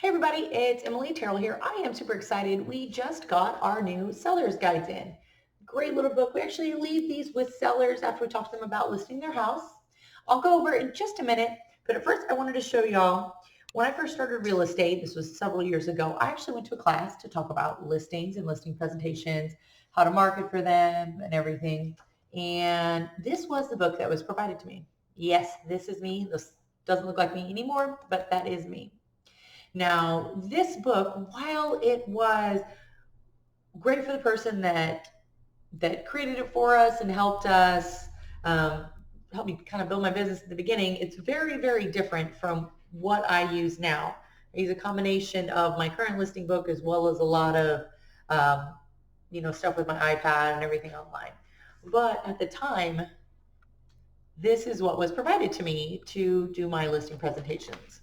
Hey everybody, it's Emily Terrell here. I am super excited. We just got our new seller's guides in. Great little book. We actually leave these with sellers after we talk to them about listing their house. I'll go over it in just a minute, but at first I wanted to show y'all when I first started real estate, this was several years ago, I actually went to a class to talk about listings and listing presentations, how to market for them and everything. And this was the book that was provided to me. Yes, this is me. This doesn't look like me anymore, but that is me. Now, this book, while it was great for the person that created it for us and helped us, um, help me kind of build my business at the beginning, it's very, very different from what I use now. I use a combination of my current listing book as well as a lot of, um, stuff with my iPad and everything online. But at the time, this is what was provided to me to do my listing presentations.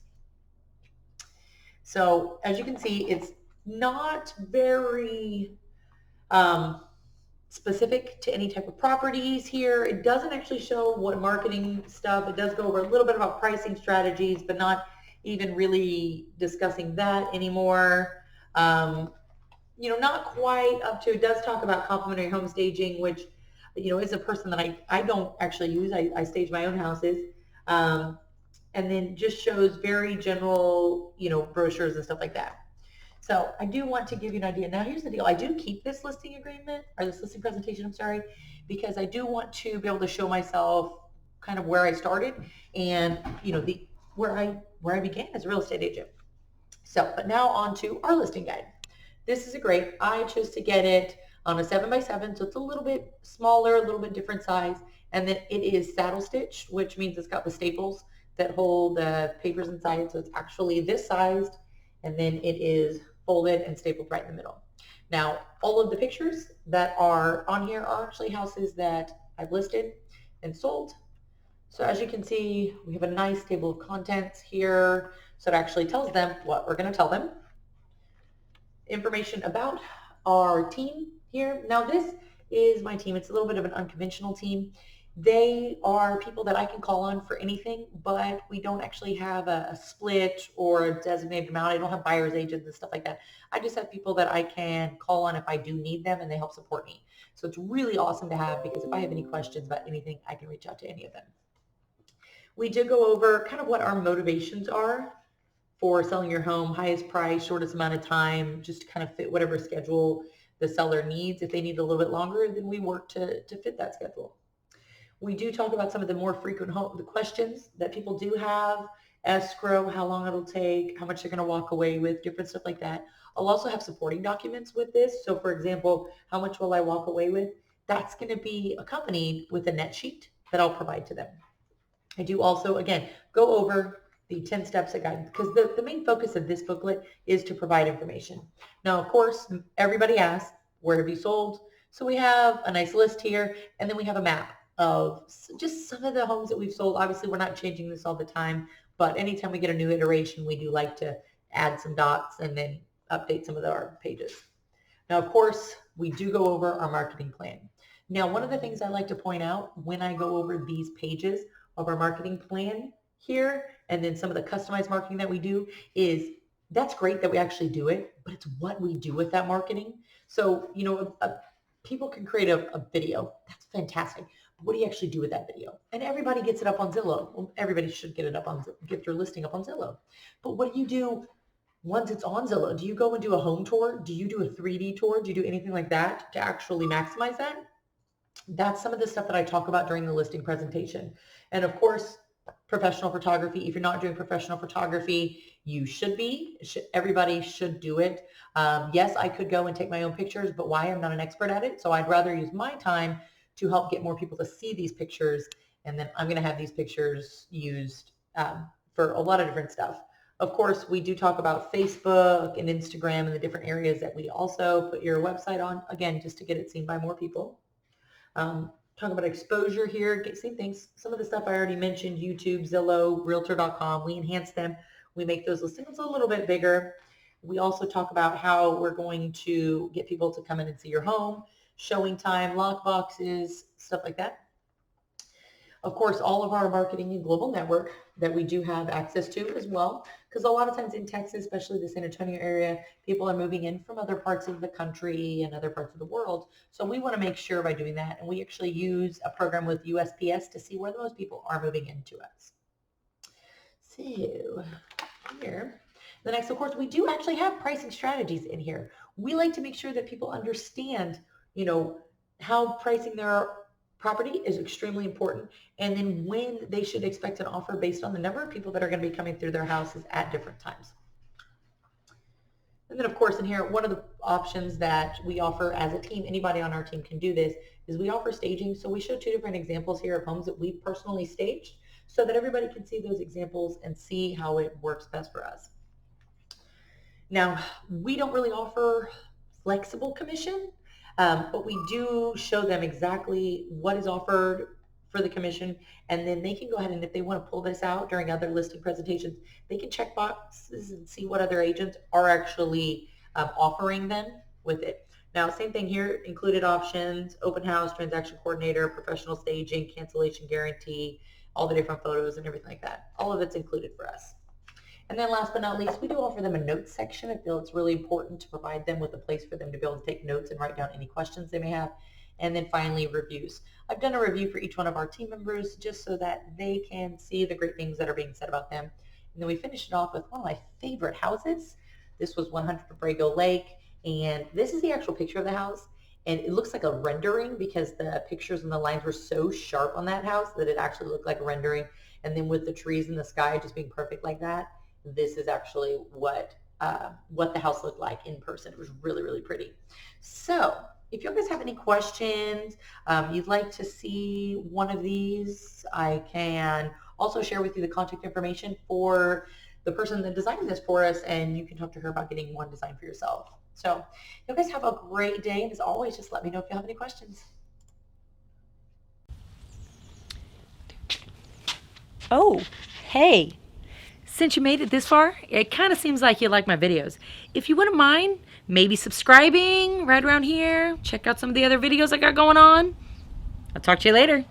So as you can see, it's not very specific to any type of properties here. It doesn't actually show what marketing stuff. It does go over a little bit about pricing strategies, but not even really discussing that anymore. Not quite up to, it does talk about complimentary home staging, which, is a person that I don't actually use. I stage my own houses. Um, and then just shows very general, brochures and stuff like that. So I do want to give you an idea. Now here's the deal. I do keep this listing agreement or this listing presentation, I'm sorry, because I do want to be able to show myself kind of where I started and, the where I began as a real estate agent. So, but now on to our listing guide. This is a great, I chose to get it on a 7x7, so it's a little bit smaller, a little bit different size. And then it is saddle stitch, which means it's got the staples that hold the papers inside. So it's actually this sized, and then it is folded and stapled right in the middle. Now, all of the pictures that are on here are actually houses that I've listed and sold. So as you can see, we have a nice table of contents here. So it actually tells them what we're going to tell them. Information about our team here. Now this is my team. It's a little bit of an unconventional team. They are people that I can call on for anything, but we don't actually have a split or a designated amount. I don't have buyer's agents and stuff like that. I just have people that I can call on if I do need them, and they help support me. So it's really awesome to have, because if I have any questions about anything, I can reach out to any of them. We did go over kind of what our motivations are for selling your home: highest price, shortest amount of time, just to kind of fit whatever schedule the seller needs. If they need a little bit longer, then we work to fit that schedule. We do talk about some of the more frequent the questions that people do have: escrow, how long it'll take, how much they're going to walk away with, different stuff like that. I'll also have supporting documents with this. So for example, how much will I walk away with? That's going to be accompanied with a net sheet that I'll provide to them. I do also, again, go over the 10 steps of guidance, because the main focus of this booklet is to provide information. Now, of course, everybody asks, where have you sold? So we have a nice list here, and then we have a map of just some of the homes that we've sold. Obviously, we're not changing this all the time, but anytime we get a new iteration, we do like to add some dots and then update some of our pages. Now, of course, we do go over our marketing plan. Now, one of the things I like to point out when I go over these pages of our marketing plan here, and then some of the customized marketing that we do, is that's great that we actually do it, but it's what we do with that marketing. So, people can create a video. That's fantastic. But what do you actually do with that video? And everybody gets it up on Zillow. Well, everybody should get their listing up on Zillow. But what do you do once it's on Zillow? Do you go and do a home tour? Do you do a 3D tour? Do you do anything like that to actually maximize that? That's some of the stuff that I talk about during the listing presentation. And of course, professional photography. If you're not doing professional photography, you should be. Everybody should do it. Yes, I could go and take my own pictures, but why? I'm not an expert at it. So I'd rather use my time to help get more people to see these pictures. And then I'm going to have these pictures used for a lot of different stuff. Of course, we do talk about Facebook and Instagram and the different areas that we also put your website on, again, just to get it seen by more people. Talk about exposure here. Same things. Some of the stuff I already mentioned: YouTube, Zillow, Realtor.com. We enhance them. We make those listings a little bit bigger. We also talk about how we're going to get people to come in and see your home, showing time, lock boxes, stuff like that. Of course, all of our marketing and global network that we do have access to as well, because a lot of times in Texas, especially the San Antonio area, people are moving in from other parts of the country and other parts of the world. So we want to make sure by doing that, and we actually use a program with USPS to see where the most people are moving into us. So here, the next, of course, we do actually have pricing strategies in here. We like to make sure that people understand, how pricing their property is extremely important, and then when they should expect an offer based on the number of people that are going to be coming through their houses at different times. And then, of course, in here, one of the options that we offer as a team, anybody on our team can do this, is we offer staging. So we show two different examples here of homes that we personally staged so that everybody can see those examples and see how it works best for us. Now, we don't really offer flexible commission, but we do show them exactly what is offered for the commission, and then they can go ahead and if they want to pull this out during other listing presentations, they can check boxes and see what other agents are actually offering them with it. Now, same thing here, included options, open house, transaction coordinator, professional staging, cancellation guarantee, all the different photos and everything like that. All of it's included for us. And then last but not least, we do offer them a notes section. I feel it's really important to provide them with a place for them to be able to take notes and write down any questions they may have. And then finally, reviews. I've done a review for each one of our team members just so that they can see the great things that are being said about them. And then we finished it off with one of my favorite houses. This was 100 Abrego Lake, and this is the actual picture of the house. And it looks like a rendering because the pictures and the lines were so sharp on that house that it actually looked like a rendering. And then with the trees in the sky just being perfect like that, this is actually what the house looked like in person. It was really, really pretty. So if you guys have any questions, you'd like to see one of these, I can also share with you the contact information for the person that designed this for us, and you can talk to her about getting one designed for yourself. So you guys have a great day, and as always, just let me know if you have any questions. Oh, hey. Since you made it this far, it kind of seems like you like my videos. If you wouldn't mind, maybe subscribing right around here. Check out some of the other videos I got going on. I'll talk to you later.